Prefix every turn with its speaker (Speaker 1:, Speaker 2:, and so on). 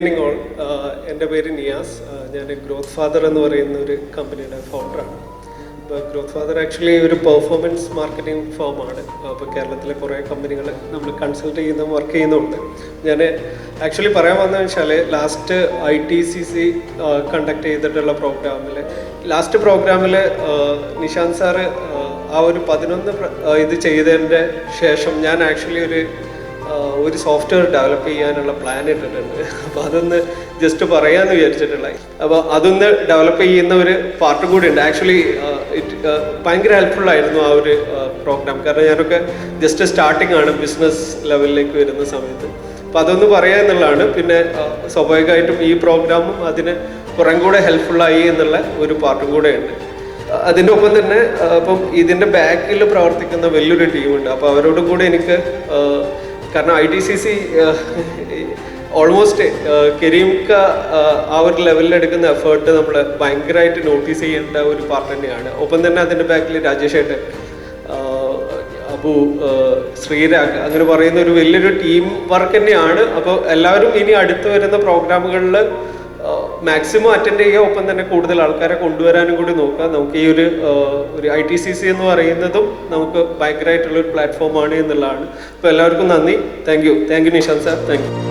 Speaker 1: Evening all. എൻ്റെ പേര് നിയാസ്. ഞാൻ ഗ്രോത്ത് ഫാദർ എന്ന് പറയുന്ന ഒരു കമ്പനിയുടെ ഫൗണ്ടറാണ്. അപ്പോൾ ഗ്രോത്ത് ഫാദർ ആക്ച്വലി ഒരു പെർഫോമൻസ് മാർക്കറ്റിംഗ് ഫേമാണ്. അപ്പോൾ കേരളത്തിലെ കുറേ കമ്പനികൾ നമ്മൾ കൺസൾട്ട് ചെയ്യുന്ന വർക്ക് ചെയ്യുന്നുണ്ട്. ഞാൻ ആക്ച്വലി പറയാൻ വന്നതെന്ന് വെച്ചാൽ ലാസ്റ്റ് ITCC കണ്ടക്ട് ചെയ്തിട്ടുള്ള ലാസ്റ്റ് പ്രോഗ്രാമിൽ നിശാന്ത് സാറ് ആ ഒരു 11 ഇത് ചെയ്തതിൻ്റെ ശേഷം ഞാൻ ആക്ച്വലി ഒരു സോഫ്റ്റ്വെയർ ഡെവലപ്പ് ചെയ്യാനുള്ള പ്ലാൻ ഇട്ടിട്ടുണ്ട്. അപ്പോൾ അതൊന്ന് ജസ്റ്റ് പറയാമെന്ന് വിചാരിച്ചിട്ടുള്ള. അപ്പോൾ അതൊന്ന് ഡെവലപ്പ് ചെയ്യുന്ന ഒരു പാർട്ടും കൂടി ഉണ്ട്. ആക്ച്വലി ഭയങ്കര ഹെൽപ്ഫുൾ ആയിരുന്നു ആ ഒരു പ്രോഗ്രാം. കാരണം ഞാനൊക്കെ ജസ്റ്റ് സ്റ്റാർട്ടിംഗ് ആണ് ബിസിനസ് ലെവലിലേക്ക് വരുന്ന സമയത്ത്. അപ്പോൾ അതൊന്ന് പറയുക എന്നുള്ളതാണ്. പിന്നെ സ്വാഭാവികമായിട്ടും ഈ പ്രോഗ്രാമും അതിന് കുറേ കൂടെ ഹെൽപ്ഫുള്ളായി എന്നുള്ള ഒരു പാർട്ടും കൂടെ ഉണ്ട്. അതിൻ്റെ ഒപ്പം തന്നെ ഇപ്പം ഇതിൻ്റെ ബാക്കിൽ പ്രവർത്തിക്കുന്ന വലിയൊരു ടീമുണ്ട്. അപ്പോൾ അവരോടും കൂടെ എനിക്ക് കാരണം ITCC ഓൾമോസ്റ്റ് കരീംക്ക ആ ഒരു ലെവലിൽ എടുക്കുന്ന എഫേർട്ട് നമ്മൾ ഭയങ്കരമായിട്ട് നോട്ടീസ് ചെയ്യേണ്ട ഒരു പാർട്ട് തന്നെയാണ്. ഒപ്പം തന്നെ അതിൻ്റെ ബാക്കിൽ രാജേഷ് ഏട്ടൻ, അബു, ശ്രീരാഗ്, അങ്ങനെ പറയുന്ന ഒരു വലിയൊരു ടീം വർക്ക് തന്നെയാണ്. അപ്പോൾ എല്ലാവരും ഇനി അടുത്ത് വരുന്ന പ്രോഗ്രാമുകളിൽ മാക്സിമം അറ്റൻഡ് ചെയ്യുക, ഒപ്പം തന്നെ കൂടുതൽ ആൾക്കാരെ കൊണ്ടുവരാനും കൂടി നോക്കുക. നമുക്ക് ഈ ഒരു ITCC എന്ന് പറയുന്നതും നമുക്ക് ഭയങ്കരമായിട്ടുള്ളൊരു പ്ലാറ്റ്ഫോമാണ് എന്നുള്ളതാണ്. അപ്പോൾ എല്ലാവർക്കും നന്ദി. Thank you Nishant sir. Thank U.